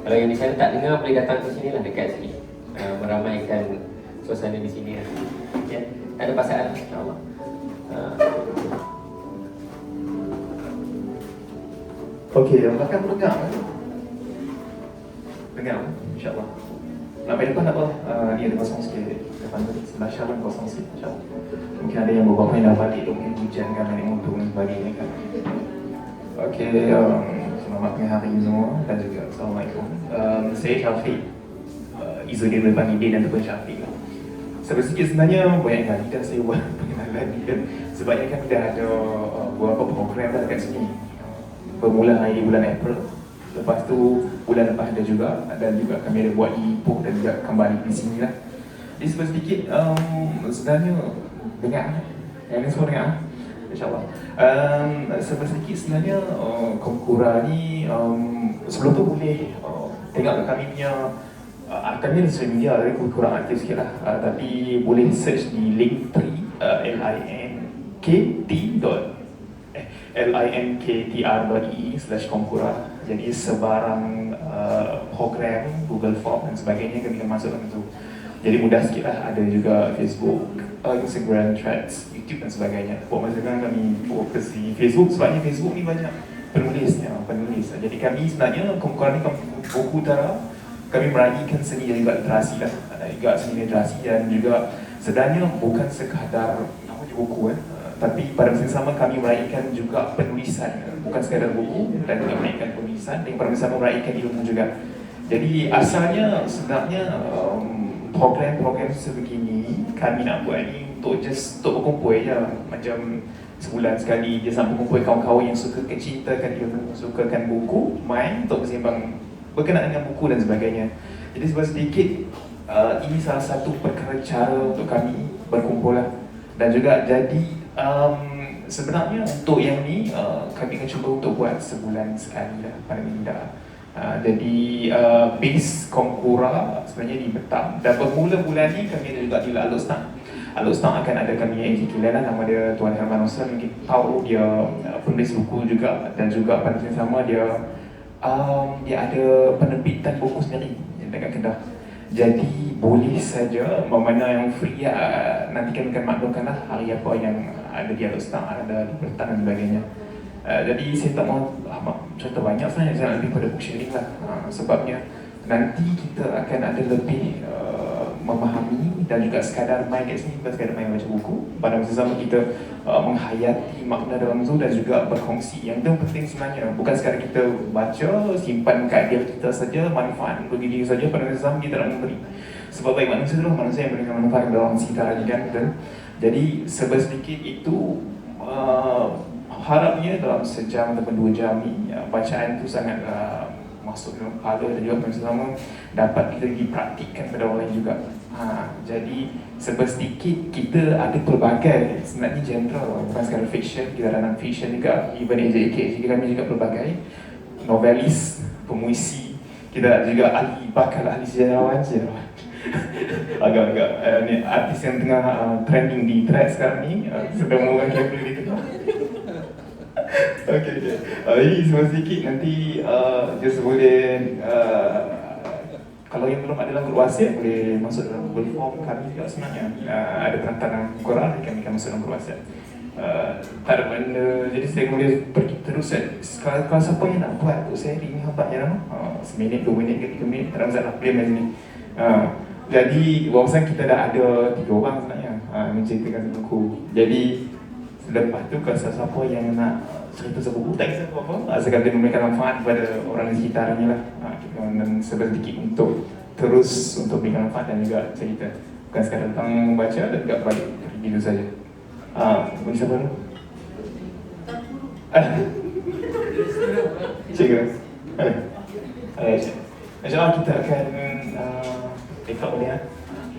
Kalau yang di sana tak dengar, boleh datang ke sini lah, dekat sini, meramaikan suasana di sini lah. Ya, tak ada pasangan, insyaAllah. Okey, yang belakang dengar kan? Dengar, insyaAllah. Lampai depan tak apa, ni ada kosong sikit. Depan tu, sebelah Syarwan kosong sikit, insyaAllah. Mungkin ada yang beberapa yang dah balik, mungkin hujan kan, naik motor dan sebagainya kan. Okey, selamat tengah hari semua dan juga Assalamualaikum. Saya Syafiq, Izzuddin berpanggil Din dan ataupun Syafiq lah. Sedikit sebenarnya banyak kali dah saya buat pengenalan ni kan. Sebabnya kan dah ada beberapa program dah dekat sini. Bermula hari bulan April. Lepas tu bulan lepas ada juga, dan juga kami ada buat di Ipoh dan juga kembali di sini lah. Jadi sedikit sebenarnya dengar, yang ni semua dengar, insyaAllah. Sedikit sebenarnya Komkura ni sebelum tu boleh tengok kat kami punya kami ada social media, jadi kurang aktif sikit lah, tapi boleh search di Linktree, linktr.ee/Komkura. Jadi sebarang program, Google Form dan sebagainya kami akan masukkan tu. Jadi mudah sikit lah, ada juga Facebook, Instagram, Threads, YouTube dan sebagainya. Buat masa sekarang kami fokus di Facebook, sebabnya Facebook ni banyak penulis. Jadi kami sebenarnya Komkura ni buku utara, kami meraihkan seni dan juga literasi lah, juga seni literasi, dan juga sebenarnya bukan sekadar buku tapi pada masa yang sama kami meraihkan juga penulisan, bukan sekadar buku, dan juga meraihkan penulisan, dan pada masa yang sama meraihkan ilmu juga. Jadi asalnya sebenarnya program-program sebegini kami nak buat ni untuk berkumpul je, macam sebulan sekali dia sampai kumpul kawan-kawan yang suka cintakan ilmu, sukakan buku, main untuk bersembang berkenaan dengan buku dan sebagainya. Jadi sedikit ini salah satu perkara cara untuk kami berkumpul lah. Dan juga jadi sebenarnya untuk yang ni kami akan cuba untuk buat sebulan sekali lah pada minda. Jadi base Komkura sebenarnya di Betang, dan bermula bulan ni kami ada juga di Alustang. Alustang akan ada kami yang Kilan lah, nama dia Tuan Herman Osman, mungkin tahu dia penulis buku juga, dan juga pada masa yang sama dia ada penerbitan buku sendiri yang dekat Kedah. Jadi boleh saja, mana yang free nanti kami akan maklumkanlah hari apa yang ada di Alustang, ada di Betang dan sebagainya. Jadi saya tak mahu cerita banyak sebenarnya, saya lebih pada book sharing lah. Sebabnya nanti kita akan ada lebih memahami dan juga sekadar main kat sini, bukan sekadar main baca buku. Pada masa sama kita menghayati makna dalam tu dan juga berkongsi. Yang itu penting sebenarnya, bukan sekadar kita baca, simpan kat diri kita saja, manfaat untuk diri saja. Pada masa sama kita nak memberi. Sebab baik manusia itulah manusia yang memberikan manfaat kepada orang sekitar kan. Jadi sedikit itu harapnya dalam sejam atau 2 jam ni bacaan tu sangat masuk dalam kepala, dan juga pada masa sama dapat kita dipraktikkan pada orang lain juga. Jadi sedikit kita ada pelbagai, sebenarnya general, bukan sekadar fiction, kita ada non-fiction juga, even AJK, jadi kami juga pelbagai novelis, pemuisi, kita juga ahli bakal, ahli sejarawan agak-agak ni artis yang tengah trending di thread sekarang ni, sedang menggunakan kamera di tengah. Okay. Ini semua sedikit, nanti just boleh kalau yang belum ada dalam grup WhatsApp boleh masuk dalam Google Form kami juga sebenarnya. Ada perantaraan Quran, kami akan masuk dalam grup WhatsApp. Tak ada benda, jadi saya boleh pergi terus. Kalau siapa yang nak buat untuk sharing ni, hambaknya nama seminit, 2 minit ke 3 minit, tak ada masalah, boleh macam ni. Jadi wawasan kita dah ada 3 orang sebenarnya menceritakan buku. Jadi selepas tu kalau siapa yang nak cerita sebuku, tak kisah apa-apa, asalkan dia memberikan manfaat kepada orang di sekitarnya lah. Dan sedikit untuk terus untuk berikan manfaat dan juga cerita, bukan sekadar tentang membaca dan juga balik begitu saja. Boleh siapa dulu? Cikgu. InsyaAllah kita akan take up boleh